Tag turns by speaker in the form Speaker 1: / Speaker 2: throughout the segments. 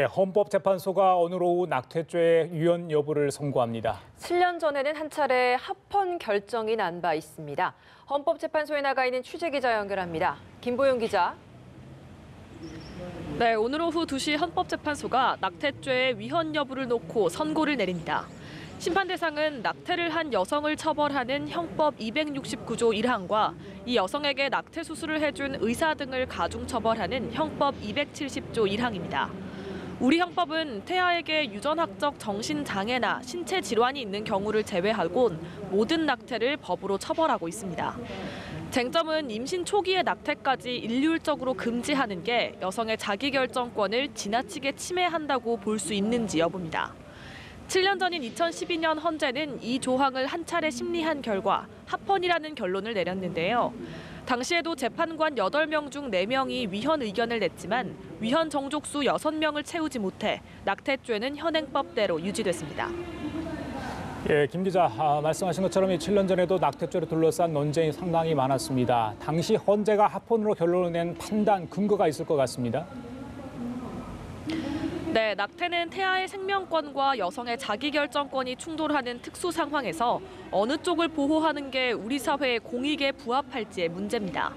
Speaker 1: 헌법재판소가 오늘 오후 낙태죄 위헌 여부를 선고합니다.
Speaker 2: 7년 전에는 한 차례 합헌 결정이 난 바 있습니다. 헌법재판소에 나가 있는 취재기자 연결합니다. 김보영 기자.
Speaker 3: 네, 오늘 오후 2시 헌법재판소가 낙태죄의 위헌 여부를 놓고 선고를 내립니다. 심판 대상은 낙태를 한 여성을 처벌하는 형법 269조 1항과 이 여성에게 낙태 수술을 해준 의사 등을 가중 처벌하는 형법 270조 1항입니다. 우리 형법은 태아에게 유전학적 정신장애나 신체 질환이 있는 경우를 제외하곤 모든 낙태를 법으로 처벌하고 있습니다. 쟁점은 임신 초기의 낙태까지 일률적으로 금지하는 게 여성의 자기결정권을 지나치게 침해한다고 볼 수 있는지 여부입니다. 7년 전인 2012년 헌재는 이 조항을 한 차례 심리한 결과 합헌이라는 결론을 내렸는데요. 당시에도 재판관 8명 중 4명이 위헌 의견을 냈지만 위헌 정족수 6명을 채우지 못해 낙태죄는 현행법대로 유지됐습니다.
Speaker 1: 김 기자, 말씀하신 것처럼 7년 전에도 낙태죄를 둘러싼 논쟁이 상당히 많았습니다. 당시 헌재가 합헌으로 결론을 낸 판단 근거가 있을 것 같습니다.
Speaker 3: 네, 낙태는 태아의 생명권과 여성의 자기결정권이 충돌하는 특수 상황에서 어느 쪽을 보호하는 게 우리 사회의 공익에 부합할지의 문제입니다.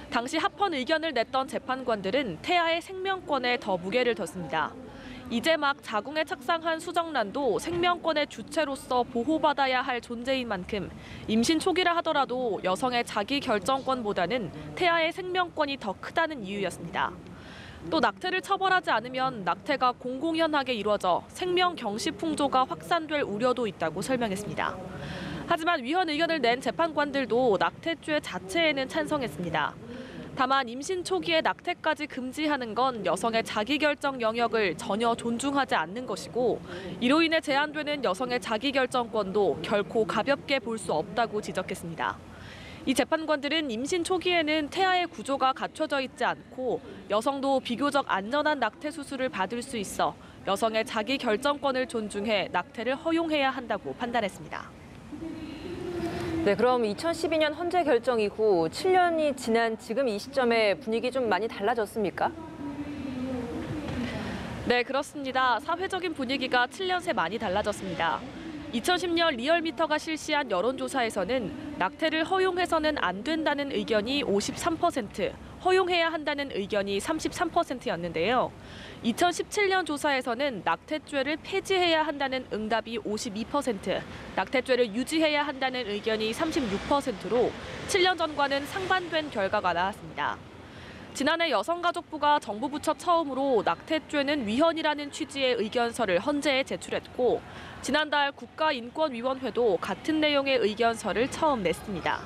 Speaker 3: 당시 합헌 의견을 냈던 재판관들은 태아의 생명권에 더 무게를 뒀습니다. 이제 막 자궁에 착상한 수정란도 생명권의 주체로서 보호받아야 할 존재인 만큼 임신 초기라 하더라도 여성의 자기결정권보다는 태아의 생명권이 더 크다는 이유였습니다. 또 낙태를 처벌하지 않으면 낙태가 공공연하게 이루어져 생명 경시 풍조가 확산될 우려도 있다고 설명했습니다. 하지만 위헌 의견을 낸 재판관들도 낙태죄 자체에는 찬성했습니다. 다만 임신 초기에 낙태까지 금지하는 건 여성의 자기결정 영역을 전혀 존중하지 않는 것이고 이로 인해 제한되는 여성의 자기결정권도 결코 가볍게 볼 수 없다고 지적했습니다. 이 재판관들은 임신 초기에는 태아의 구조가 갖춰져 있지 않고 여성도 비교적 안전한 낙태 수술을 받을 수 있어 여성의 자기 결정권을 존중해 낙태를 허용해야 한다고 판단했습니다.
Speaker 2: 네, 그럼 2012년 헌재 결정 이후 7년이 지난 지금 이 시점에 분위기 좀 많이 달라졌습니까?
Speaker 3: 네, 그렇습니다. 사회적인 분위기가 7년 새 많이 달라졌습니다. 2010년 리얼미터가 실시한 여론조사에서는 낙태를 허용해서는 안 된다는 의견이 53%, 허용해야 한다는 의견이 33%였는데요. 2017년 조사에서는 낙태죄를 폐지해야 한다는 응답이 52%, 낙태죄를 유지해야 한다는 의견이 36%로 7년 전과는 상반된 결과가 나왔습니다. 지난해 여성가족부가 정부 부처 처음으로 낙태죄는 위헌이라는 취지의 의견서를 헌재에 제출했고 지난달 국가인권위원회도 같은 내용의 의견서를 처음 냈습니다.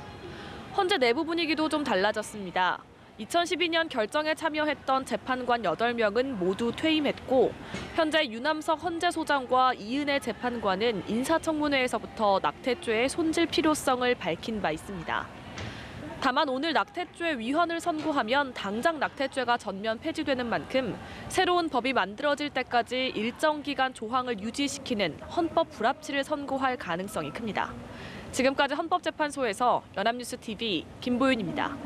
Speaker 3: 헌재 내부 분위기도 좀 달라졌습니다. 2012년 결정에 참여했던 재판관 8명은 모두 퇴임했고 현재 유남석 헌재소장과 이은혜 재판관은 인사청문회에서부터 낙태죄의 손질 필요성을 밝힌 바 있습니다. 다만 오늘 낙태죄 위헌을 선고하면 당장 낙태죄가 전면 폐지되는 만큼 새로운 법이 만들어질 때까지 일정 기간 조항을 유지시키는 헌법 불합치를 선고할 가능성이 큽니다. 지금까지 헌법재판소에서 연합뉴스 TV 김보윤입니다.